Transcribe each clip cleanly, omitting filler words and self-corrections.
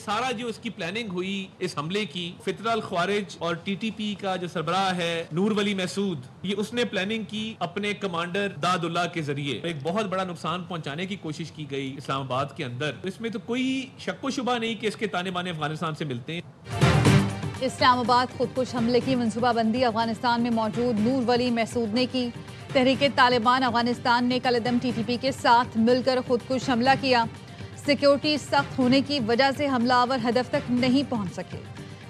سارا جو اس کی پلاننگ ہوئی اس حملے کی، فطرہ الخوارج اور ٹی ٹی پی کا جو سربراہ ہے نور ولی محسود، یہ اس نے پلاننگ کی اپنے کمانڈر داد اللہ کے ذریعے۔ ایک بہت بڑا نقصان پہنچانے کی کوشش کی گئی اسلام آباد کے اندر، اس میں تو کوئی شک و شبہ نہیں کہ اس کے تانے بانے افغانستان سے ملتے ہیں۔ اسلام آباد خودکش حملے کی منصوبہ بندی افغانستان میں موجود نور ولی محسود نے کی۔ تحریک طالبان افغانستان نے کل عدم ٹی ٹی پی کے ساتھ مل کر خودکش حملہ کیا۔ سیکیورٹی سخت ہونے کی وجہ سے حملہ آور ہدف تک نہیں پہنچ سکے۔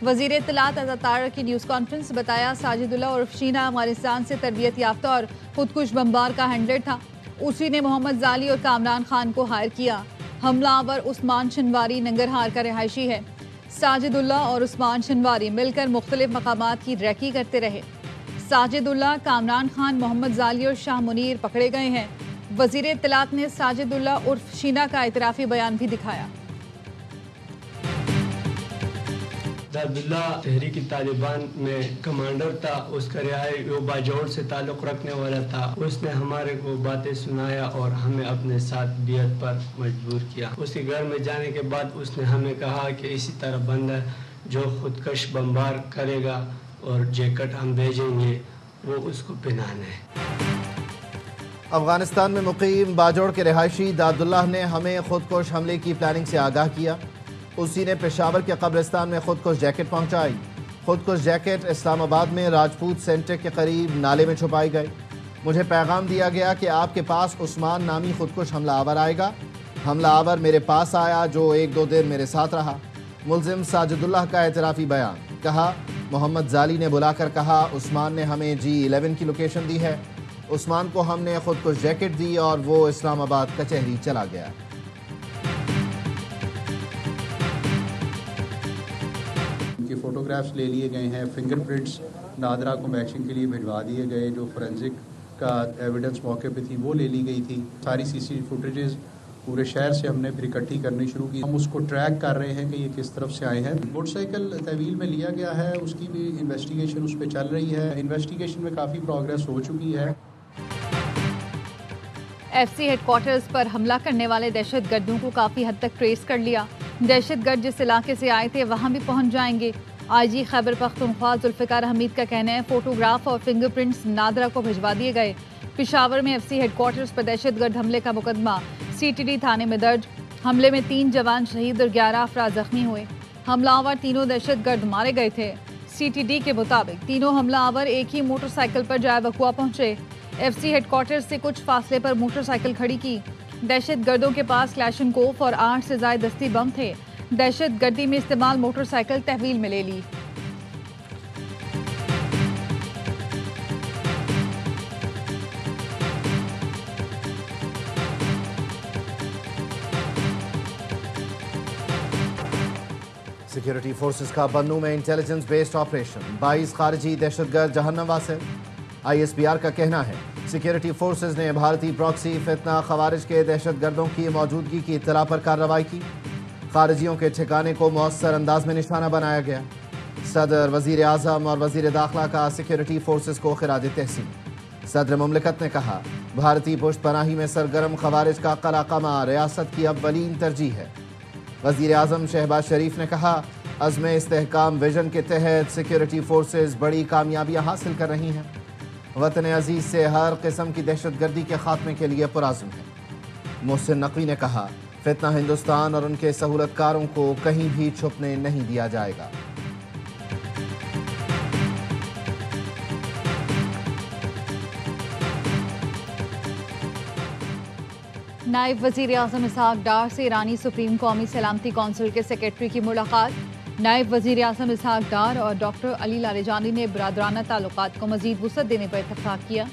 وزیر اطلاعات عزت طاہر کی نیوز کانفرنس بتایا ساجد اللہ عرف شینا افغانستان سے تربیت یافتہ اور خودکش بمبار کا ہینڈلر تھا۔ اسی نے محمد زالی اور کامران خان کو ہائر کیا۔ حملہ آور عثمان شنواری ننگرہار کا رہائشی ہے۔ ساجد اللہ اور عثمان شنواری مل کر مختلف مقامات کی ریکی کرتے رہے۔ ساجد اللہ، کامران خان، محمد زالی اور شاہ منیر پکڑے گئے ہیں۔ وزیر اطلاعات نے ساجد اللہ عرف شینا کا اعترافی بیان بھی دکھایا۔ داد اللہ تحریک طالبان میں کمانڈر تھا، اس کا رہائی وہ باجوڑ سے تعلق رکھنے والا تھا۔ اس نے ہمارے کو باتیں سنایا اور ہمیں اپنے ساتھ بیعت پر مجبور کیا۔ اس کے گھر میں جانے کے بعد اس نے ہمیں کہا کہ اسی طرح بندہ جو خودکش بمبار کرے گا اور جیکٹ ہم بھیجیں گے وہ اس کو پہنانا ہے۔ افغانستان میں مقیم باجوڑ کے رہائشی داد اللہ نے ہمیں خودکش حملے کی پلاننگ سے آگاہ کیا۔ اسی نے پشاور کے قبرستان میں خودکش جیکٹ پہنچائی۔ خودکش جیکٹ اسلام آباد میں راجپوت سینٹر کے قریب نالے میں چھپائی گئی۔ مجھے پیغام دیا گیا کہ آپ کے پاس عثمان نامی خودکش حملہ آور آئے گا۔ حملہ آور میرے پاس آیا جو 1-2 دن میرے ساتھ رہا۔ ملزم ساجد اللہ کا اعترافی بیان، کہا محمد زالی نے بلا کر کہا عثمان نے ہمیں G11 کی لوکیشن دی ہے۔ عثمان کو ہم نے خودکش جیکٹ دی اور وہ اسلام آباد کچہری چلا گیا۔ ان کی فوٹوگرافز لے لیے گئے ہیں، فنگر پرنٹس نادرا کو میچنگ کے لیے بھجوا دیے گئے، جو فورینزک کا ایویڈنس موقع پہ تھی وہ لے لی گئی تھی۔ ساری CC فوٹیجز پورے شہر سے ہم نے پھر اکٹھی کرنی شروع کی۔ ہم اس کو ٹریک کر رہے ہیں کہ یہ کس طرف سے آئے ہیں۔ موٹر سائیکل تحویل میں لیا گیا ہے، اس کی بھی انویسٹیگیشن اس پہ چل رہی ہے۔ انویسٹیگیشن میں کافی پروگریس ہو چکی ہے۔ FC ہیڈ کوارٹرز پر حملہ کرنے والے دہشت گردوں کو کافی حد تک ٹریس کر لیا۔ دہشت گرد جس علاقے سے آئے تھے وہاں بھی پہنچ جائیں گے۔ IG خیبر پختونخوا ذوالفقار حمید کا کہنا ہے فوٹوگراف اور فنگر پرنٹس نادرا کو بھجوا دیے گئے۔ پشاور میں FC ہیڈ کوارٹرز پر دہشت گرد حملے کا مقدمہ CTD تھانے میں درج۔ حملے میں 3 جوان شہید اور 11 افراد زخمی ہوئے۔ حملہ آور تینوں دہشت گرد مارے گئے تھے۔ CTD کے مطابق تینوں حملہ آور ایک ہی موٹر سائیکل پر جائے وقوع پہنچے۔ FC ہیڈ کوارٹرز سے کچھ فاصلے پر موٹر سائیکل کھڑی کی۔ دہشت گردوں کے پاس کلاشنکوف اور 8 سے زائد دستی بم تھے۔ دہشت گردی میں استعمال موٹر سائیکل تحویل میں لے لی۔ سیکیورٹی فورسز کا بنو میں انٹیلیجنس بیسڈ آپریشن، 22 خارجی دہشت گرد جہنم واصل۔ ISPR کا کہنا ہے سیکیورٹی فورسز نے بھارتی پراکسی فتنہ خوارج کے دہشت گردوں کی موجودگی کی اطلاع پر کارروائی کی۔ خارجیوں کے ٹھکانے کو مؤثر انداز میں نشانہ بنایا گیا۔ صدر، وزیر اعظم اور وزیر داخلہ کا سیکیورٹی فورسز کو خراج تحسین۔ صدر مملکت نے کہا بھارتی پشت پناہی میں سرگرم خوارج کا قلع قمع ریاست کی اولین ترجیح ہے۔ وزیر اعظم شہباز شریف نے کہا عزم استحکام ویژن کے تحت سیکیورٹی فورسز بڑی کامیابیاں حاصل کر رہی ہیں۔ وطن عزیز سے ہر قسم کی دہشت گردی کے خاتمے کے لیے پرعزم ہے۔ محسن نقوی نے کہا فتنہ ہندوستان اور ان کے سہولت کاروں کو کہیں بھی چھپنے نہیں دیا جائے گا۔ نائب وزیر اعظم اسحاق ڈار سے ایرانی سپریم قومی سلامتی کونسل کے سیکریٹری کی ملاقات۔ نائب وزیر اعظم اسحاق ڈار اور ڈاکٹر علی لاریجانی نے برادرانہ تعلقات کو مزید وسعت دینے پر اتفاق کیا۔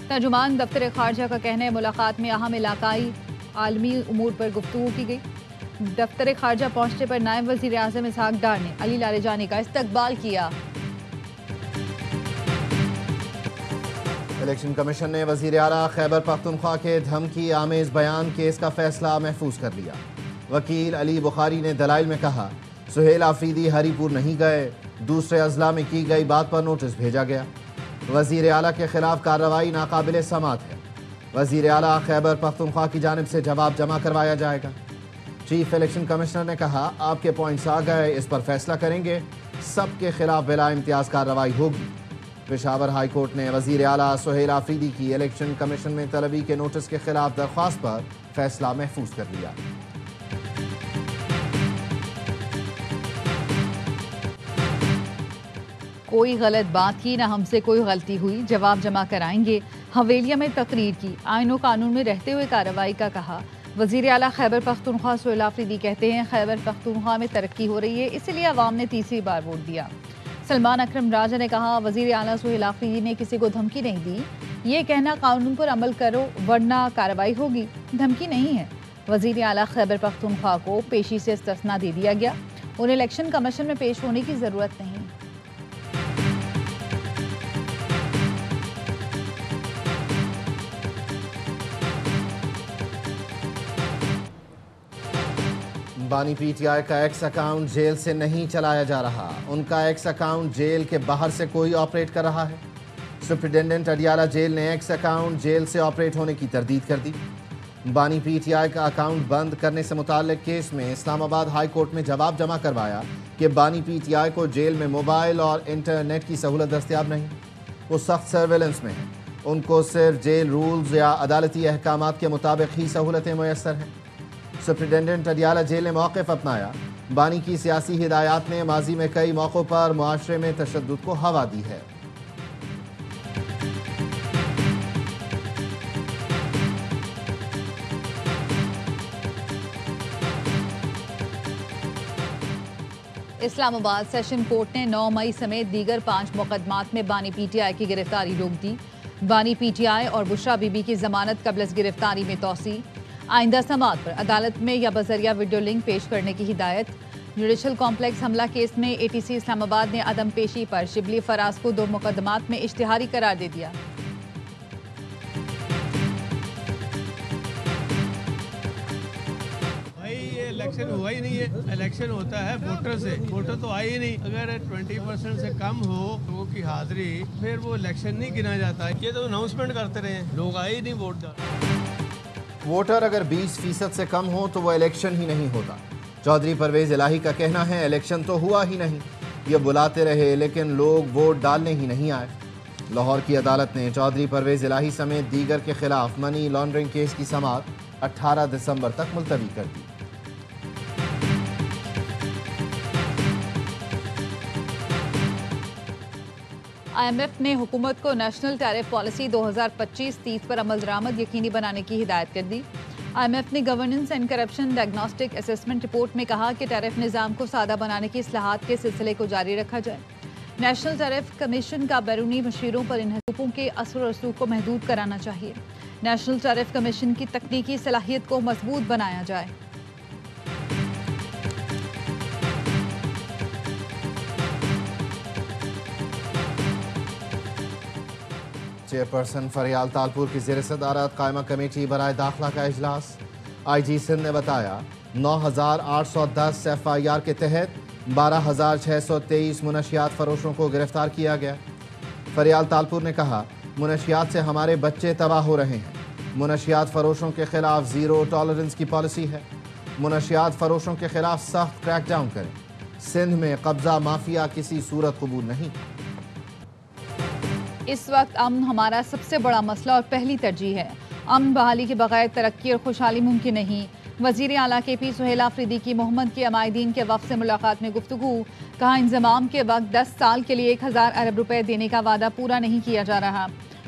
ترجمان دفتر خارجہ کا کہنا ہے ملاقات میں اہم علاقائی عالمی امور پر گفتگو کی گئی۔ دفتر خارجہ پہنچنے پر نائب وزیر اعظم اسحاق ڈار نے علی لاریجانی کا استقبال کیا۔ الیکشن کمیشن نے وزیر اعلیٰ خیبر پختونخوا کے دھمکی آمیز بیان کیس کا فیصلہ محفوظ کر لیا۔ وکیل علی بخاری نے دلائل میں کہا سہیل آفریدی ہری پور نہیں گئے، دوسرے اضلاع میں کی گئی بات پر نوٹس بھیجا گیا۔ وزیر اعلیٰ کے خلاف کارروائی ناقابل سماعت ہے۔ وزیر اعلیٰ خیبر پختونخوا کی جانب سے جواب جمع کروایا جائے گا۔ چیف الیکشن کمشنر نے کہا آپ کے پوائنٹس آ گئے، اس پر فیصلہ کریں گے، سب کے خلاف بلا امتیاز کارروائی ہوگی۔ پشاور ہائی کورٹ نے وزیر اعلیٰ سہیل آفریدی کی الیکشن کمیشن میں طلبی کے نوٹس کے خلاف درخواست پر فیصلہ محفوظ کر لیا۔ کوئی غلط بات کی، نہ ہم سے کوئی غلطی ہوئی، جواب جمع کرائیں گے۔ حویلیہ میں تقریر کی، آئین و قانون میں رہتے ہوئے کارروائی کا کہا۔ وزیر اعلیٰ خیبر پختونخوا سہیل آفریدی کہتے ہیں خیبر پختونخوا میں ترقی ہو رہی ہے، اسی لیے عوام نے تیسری بار ووٹ دیا۔ سلمان اکرم راجہ نے کہا وزیر اعلیٰ سہیل آفریدی نے کسی کو دھمکی نہیں دی، یہ کہنا قانون پر عمل کرو ورنہ کارروائی ہوگی، دھمکی نہیں ہے۔ وزیر اعلیٰ خیبر پختونخوا کو پیشی سے استثناء دے دیا گیا، انہیں الیکشن کمیشن میں پیش ہونے کی ضرورت نہیں۔ بانی پی ٹی آئی کا ایکس اکاؤنٹ جیل سے نہیں چلایا جا رہا، ان کا ایکس اکاؤنٹ جیل کے باہر سے کوئی آپریٹ کر رہا ہے۔ سپرنٹینڈنٹ اڈیالہ جیل نے ایکس اکاؤنٹ جیل سے آپریٹ ہونے کی تردید کر دی۔ بانی پی ٹی آئی کا اکاؤنٹ بند کرنے سے متعلق کیس میں اسلام آباد ہائی کورٹ میں جواب جمع کروایا کہ بانی پی ٹی آئی کو جیل میں موبائل اور انٹرنیٹ کی سہولت دستیاب نہیں، وہ سخت سرویلنس میں ہیں، ان کو صرف جیل رولز یا عدالتی احکامات کے مطابق ہی سہولتیں میسر ہیں۔ سپرنٹینڈنٹ اڈیالہ جیل نے موقف اپنایا، بانی کی سیاسی ہدایات نے ماضی میں کئی موقعوں پر معاشرے میں تشدد کو ہوا دی ہے۔ اسلام آباد سیشن کورٹ نے 9 مئی سمیت دیگر 5 مقدمات میں بانی پی ٹی آئی کی گرفتاری روک دی۔ بانی پی ٹی آئی اور بشرا بی بی کی ضمانت قبل از گرفتاری میں توسیع، آئندہ سماعت پر عدالت میں یا بذریعہ ویڈیو لنک پیش کرنے کی ہدایت۔ جوڈیشل کمپلیکس حملہ کیس میں اے ٹی سی اسلام آباد نے عدم پیشی پر شبلی فراز کو 2 مقدمات میں اشتہاری قرار دے دیا۔ الیکشن ہوا ہی نہیں ہے، الیکشن ہوتا ہے ووٹر سے، ووٹر تو آئے ہی نہیں۔ اگر 20% سے کم ہو لوگوں کی حاضری، پھر وہ الیکشن نہیں گنا جاتا ہے۔ یہ تو اناؤنسمنٹ کرتے رہے ہیں، لوگ آئے ہی نہیں ووٹ ڈالنے۔ ووٹر اگر 20% سے کم ہو تو وہ الیکشن ہی نہیں ہوتا۔ چودھری پرویز الہی کا کہنا ہے الیکشن تو ہوا ہی نہیں، یہ بلاتے رہے لیکن لوگ ووٹ ڈالنے ہی نہیں آئے۔ لاہور کی عدالت نے چودھری پرویز الہی سمیت دیگر کے خلاف منی لانڈرنگ کیس کی سماعت 18 دسمبر تک ملتوی کر دی۔ آئی ایم ایف نے حکومت کو نیشنل ٹیرف پالیسی 2025-30 پر عمل درآمد یقینی بنانے کی ہدایت کر دی۔ آئی ایم ایف نے governance and corruption diagnostic assessment report میں کہا کہ ٹیرف نظام کو سادہ بنانے کی اصلاحات کے سلسلے کو جاری رکھا جائے۔ نیشنل ٹیرف کمیشن کا بیرونی مشیروں پر ان حقوقوں کے اثر و رسوخ کو محدود کرانا چاہیے۔ نیشنل ٹیرف کمیشن کی تکنیکی صلاحیت کو مضبوط بنایا جائے۔ چیئرپرسن فریال تالپور کی زیر صدارت قائمہ کمیٹی برائے داخلہ کا اجلاس۔ آئی جی سندھ نے بتایا 9,810 ایف آئی آر کے تحت 12,623 منشیات فروشوں کو گرفتار کیا گیا۔ فریال تالپور نے کہا منشیات سے ہمارے بچے تباہ ہو رہے ہیں، منشیات فروشوں کے خلاف زیرو ٹالرنس کی پالیسی ہے، منشیات فروشوں کے خلاف سخت کریک ڈاؤن کریں، سندھ میں قبضہ مافیا کسی صورت قبول نہیں۔ اس وقت امن ہمارا سب سے بڑا مسئلہ اور پہلی ترجیح ہے، امن بحالی کے بغیر ترقی اور خوشحالی ممکن نہیں۔ وزیر اعلیٰ کے پی سہیل آفریدی کی محمد کے عمائدین کے وفد سے ملاقات میں گفتگو، کہا انضمام کے وقت 10 سال کے لیے 1,000 ارب روپے دینے کا وعدہ پورا نہیں کیا جا رہا،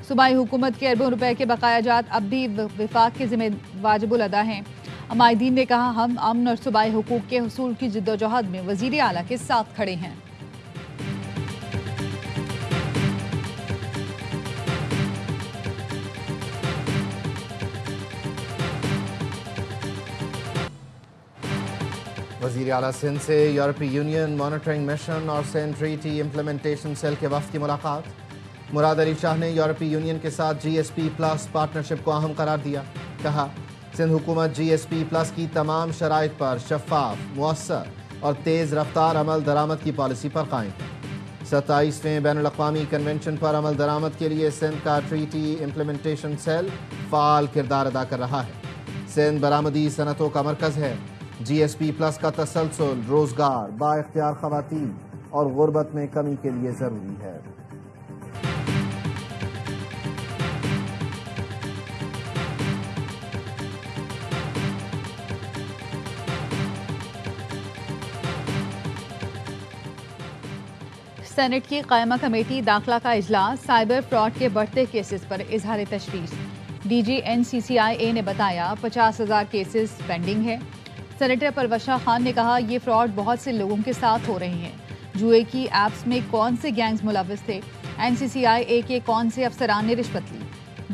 صوبائی حکومت کے اربوں روپے کے بقایا جات اب بھی وفاق کے ذمہ واجب الادا ہیں۔ عمائدین نے کہا ہم امن اور صوبائی حقوق کے حصول کی جدوجہد میں وزیر اعلیٰ کے ساتھ کھڑے ہیں۔ وزیر اعلیٰ سندھ سے یورپی یونین مانیٹرنگ مشن اور سینٹ ٹریٹی امپلیمنٹیشن سیل کے وفد کی ملاقات۔ مراد علی شاہ نے یورپی یونین کے ساتھ جی ایس پی پلس پارٹنرشپ کو اہم قرار دیا، کہا سندھ حکومت جی ایس پی پلس کی تمام شرائط پر شفاف، مؤثر اور تیز رفتار عمل درآمد کی پالیسی پر قائم ہے۔ 27ویں بین الاقوامی کنونشن پر عمل درآمد کے لیے سندھ کا ٹریٹی امپلیمنٹیشن سیل فعال کردار ادا کر رہا ہے۔ سندھ برآمدی صنعتوں کا مرکز ہے، GSP+ کا تسلسل روزگار با اختیار خواتین اور غربت میں کمی کے لیے ضروری ہے۔ سینٹ کی قائمہ کمیٹی داخلہ کا اجلاس، سائبر فراڈ کے بڑھتے کیسز پر اظہار تشویش۔ DG NCCIA نے بتایا 50,000 کیسز پینڈنگ ہے۔ سینیٹر پروشا خان نے کہا یہ فراڈ بہت سے لوگوں کے ساتھ ہو رہے ہیں۔ جوئے کی ایپس میں کون سے گینگز ملوث تھے؟ NCCIA کے کون سے افسران نے رشوت لی؟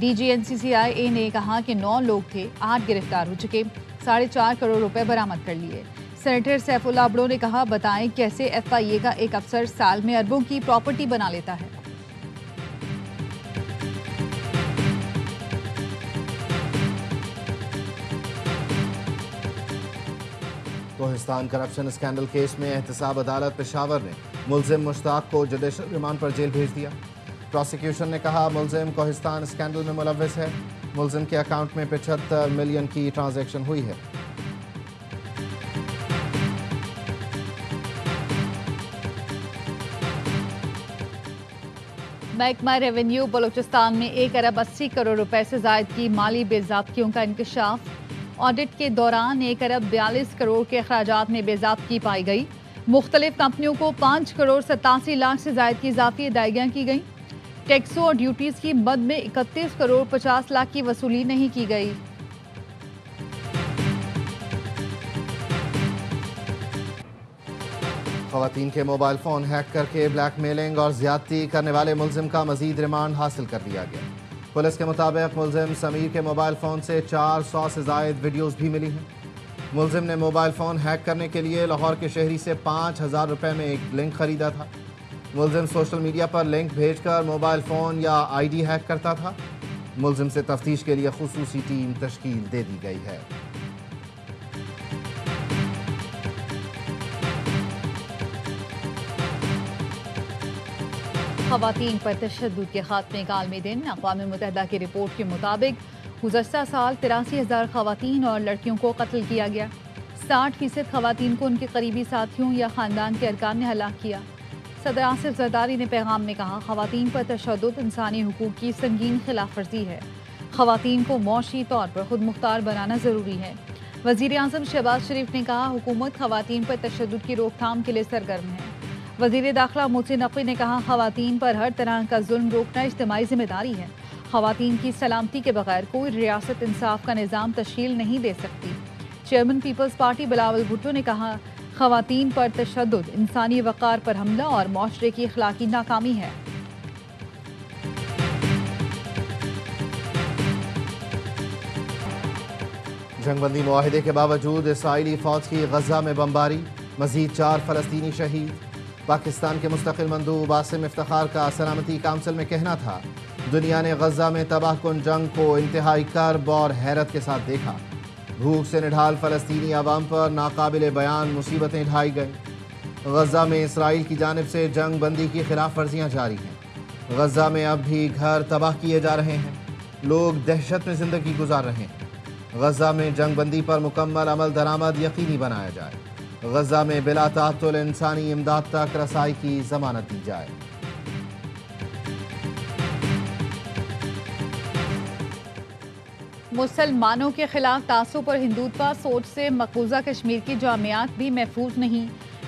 DG NCCIA نے کہا کہ 9 لوگ تھے، 8 گرفتار ہو چکے، 4.5 کروڑ روپے برآمد کر لیے۔ سینیٹر سیف اللہ بڑو نے کہا بتائیں کیسے FIA کا ایک افسر سال میں اربوں کی پراپرٹی بنا لیتا ہے۔ کوہستان کرپشن اسکینڈل کیس میں احتساب عدالت پشاور نے ملزم مشتاق کو جوڈیشل ریمانڈ پر جیل بھیج دیا۔ پروسیکیوشن نے کہا ملزم کوہستان اسکینڈل میں ملوث ہے، ملزم کے اکاؤنٹ میں 75 ملین کی ٹرانزیکشن ہوئی ہے۔ محکمہ ریونیو بلوچستان میں 1 ارب 80 کروڑ روپے سے زائد کی مالی بے ضابطگیوں کا انکشاف۔ آڈٹ کے دوران 1 ارب 42 کروڑ کے اخراجات میں بے ضابطگی پائی گئی۔ مختلف کمپنیوں کو 5 کروڑ 87 لاکھ سے زائد کی اضافی ادائیگیاں کی گئیں۔ ٹیکسوں اور ڈیوٹیز کی مد میں 31 کروڑ 50 لاکھ کی وصولی نہیں کی گئی۔ خواتین کے موبائل فون ہیک کر کے بلیک میلنگ اور زیادتی کرنے والے ملزم کا مزید ریمانڈ حاصل کر لیا گیا۔ پولیس کے مطابق ملزم سمیر کے موبائل فون سے 400 سے زائد ویڈیوز بھی ملی ہیں۔ ملزم نے موبائل فون ہیک کرنے کے لیے لاہور کے شہری سے 5,000 روپے میں ایک لنک خریدا تھا۔ ملزم سوشل میڈیا پر لنک بھیج کر موبائل فون یا ID ہیک کرتا تھا۔ ملزم سے تفتیش کے لیے خصوصی ٹیم تشکیل دے دی گئی ہے۔ خواتین پر تشدد کے خاتمے کا عالمی دن۔ اقوام متحدہ کی رپورٹ کے مطابق گزشتہ سال 83,000 خواتین اور لڑکیوں کو قتل کیا گیا۔ 60% خواتین کو ان کے قریبی ساتھیوں یا خاندان کے ارکان نے ہلاک کیا۔ صدر آصف زرداری نے پیغام میں کہا خواتین پر تشدد انسانی حقوق کی سنگین خلاف ورزی ہے۔ خواتین کو معاشی طور پر خود مختار بنانا ضروری ہے۔ وزیر اعظم شہباز شریف نے کہا حکومت خواتین پر تشدد کی روک تھام کے لیے سرگرم ہے۔ وزیر داخلہ محسن نقوی نے کہا خواتین پر ہر طرح کا ظلم روکنا اجتماعی ذمہ داری ہے۔ خواتین کی سلامتی کے بغیر کوئی ریاست انصاف کا نظام تشکیل نہیں دے سکتی۔ Chairman peoples party Bilawal Bhutto نے کہا خواتین پر تشدد انسانی وقار پر حملہ اور معاشرے کی اخلاقی ناکامی ہے۔ جنگ بندی معاہدے کے باوجود اسرائیلی فوج کی غزہ میں بمباری، مزید 4 فلسطینی شہید۔ پاکستان کے مستقل مندوب عاصم افتخار کا سلامتی کونسل میں کہنا تھا دنیا نے غزہ میں تباہ کن جنگ کو انتہائی کرب اور حیرت کے ساتھ دیکھا۔ بھوک سے نڈھال فلسطینی عوام پر ناقابل بیان مصیبتیں ڈھائی گئیں۔ غزہ میں اسرائیل کی جانب سے جنگ بندی کی خلاف ورزیاں جاری ہیں۔ غزہ میں اب بھی گھر تباہ کیے جا رہے ہیں، لوگ دہشت میں زندگی گزار رہے ہیں۔ غزہ میں جنگ بندی پر مکمل عمل درآمد یقینی بنایا جائے۔ غزہ میں بلا تعطل انسانی امداد تک رسائی کی ضمانت دی جائے۔ مسلمانوں کے خلاف تعصب اور ہندوتوا سوچ سے مقبوضہ کشمیر کی جامعات بھی محفوظ نہیں۔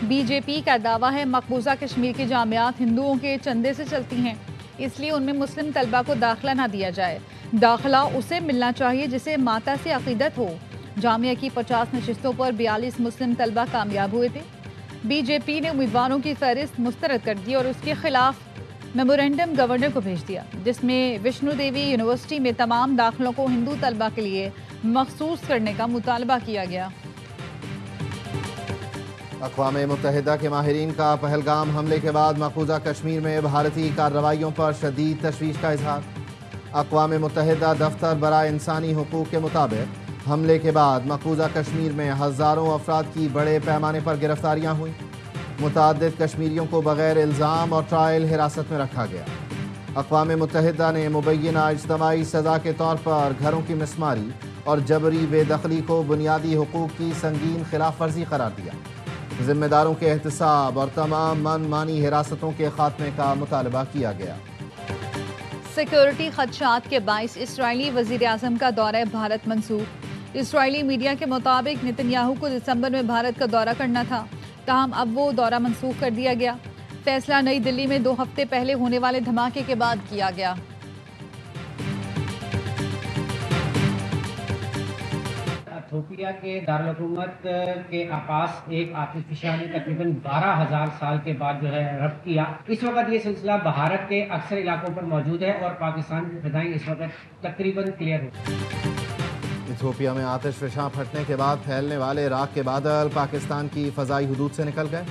BJP کا دعویٰ ہے مقبوضہ کشمیر کی جامعات ہندوؤں کے چندے سے چلتی ہیں، اس لیے ان میں مسلم طلبہ کو داخلہ نہ دیا جائے۔ داخلہ اسے ملنا چاہیے جسے ماتا سے عقیدت ہو۔ جامعہ کی 50 نشستوں پر 42 مسلم طلبہ کامیاب ہوئے تھے۔ BJP نے امیدواروں کی فہرست مسترد کر دی اور اس کے خلاف میمورینڈم گورنر کو بھیج دیا، جس میں وشنو دیوی یونیورسٹی میں تمام داخلوں کو ہندو طلبہ کے لیے مخصوص کرنے کا مطالبہ کیا گیا۔ اقوام متحدہ کے ماہرین کا پہلگام حملے کے بعد مقبوضہ کشمیر میں بھارتی کارروائیوں پر شدید تشویش کا اظہار۔ اقوام متحدہ دفتر برائے انسانی حقوق کے مطابق حملے کے بعد مقبوضہ کشمیر میں ہزاروں افراد کی بڑے پیمانے پر گرفتاریاں ہوئیں۔ متعدد کشمیریوں کو بغیر الزام اور ٹرائل حراست میں رکھا گیا۔ اقوام متحدہ نے مبینہ اجتماعی سزا کے طور پر گھروں کی مسماری اور جبری بے دخلی کو بنیادی حقوق کی سنگین خلاف ورزی قرار دیا۔ ذمہ داروں کے احتساب اور تمام من مانی حراستوں کے خاتمے کا مطالبہ کیا گیا۔ سیکیورٹی خدشات کے باعث اسرائیلی وزیر اعظم کا دورہ بھارت منسوخ۔ اسرائیلی میڈیا کے مطابق نتنیاہو کو دسمبر میں بھارت کا دورہ کرنا تھا، تاہم اب وہ دورہ منسوخ کر دیا گیا۔ فیصلہ نئی دلی میں 2 ہفتے پہلے ہونے والے دھماکے کے بعد کیا گیا۔ ایتھوپیا کے دارالحکومت کے آپاس ایک آتش فشاں نے تقریباً 12,000 سال کے بعد ربط کیا۔ اس وقت یہ سلسلہ بھارت کے اکثر علاقوں پر موجود ہے اور پاکستان کی فضائیں اس وقت تقریباً کلیئر ہو۔ ایتھوپیا میں آتش فشاں پھٹنے کے بعد پھیلنے والے راکھ کے بادل پاکستان کی فضائی حدود سے نکل گئے۔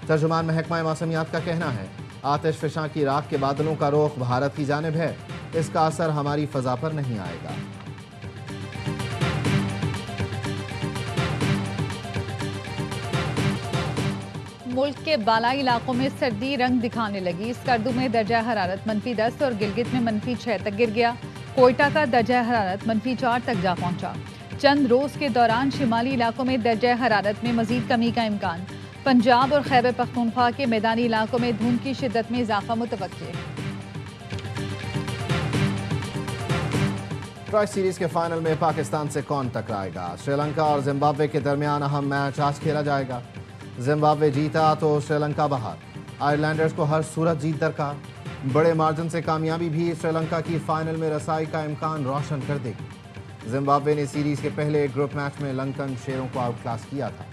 ترجمان محکمہ موسمیات کا کہنا ہے آتش فشاں کی راکھ کے بادلوں کا رخ بھارت کی جانب ہے، اس کا اثر ہماری فضا پر نہیں آئے گا۔ ملک کے بالائی علاقوں میں سردی رنگ دکھانے لگی۔ اسکردو میں درجہ حرارت -10 اور گلگت میں -6 تک گر گیا۔ کوئٹہ کا درجہ حرارت -4 تک جا پہنچا۔ چند روز کے دوران شمالی علاقوں میں درجہ حرارت میں مزید کمی کا امکان۔ پنجاب اور خیبر پختونخوا کے میدانی علاقوں میں دھند کی شدت میں اضافہ متوقع۔ ٹرائی سیریز کے فائنل میں پاکستان سے کون ٹکرائے گا؟ سری لنکا اور زمبابوے کے درمیان اہم میچ آج کھیلا جائے گا۔ زمبابوے جیتا تو سری لنکا باہر، آئرلینڈرز کو ہر صورت جیت درکار۔ بڑے مارجن سے کامیابی بھی سری لنکا کی فائنل میں رسائی کا امکان روشن کر دے گی۔ زمبابوے نے سیریز کے پہلے گروپ میچ میں لنکن شیروں کو آؤٹ کلاس کیا تھا۔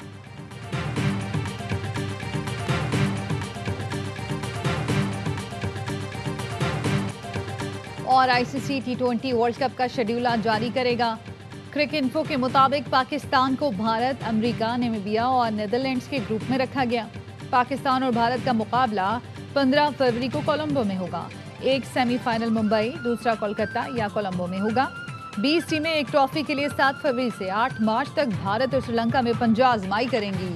اور ICC T20 ورلڈ کپ کا شیڈیول آج جاری کرے گا۔ کرک انفو کے مطابق پاکستان کو بھارت، امریکہ، نیمیبیا اور نیدرلینڈز کے گروپ میں رکھا گیا۔ پاکستان اور بھارت کا مقابلہ 15 فروری کو کولمبو میں ہوگا۔ ایک سیمی فائنل ممبئی، دوسرا کولکتہ یا کولمبو میں ہوگا۔ 20 ٹیمیں ایک ٹرافی کے لیے 7 فروری سے 8 مارچ تک بھارت اور سری لنکا میں پنجہ آزمائی کریں گی۔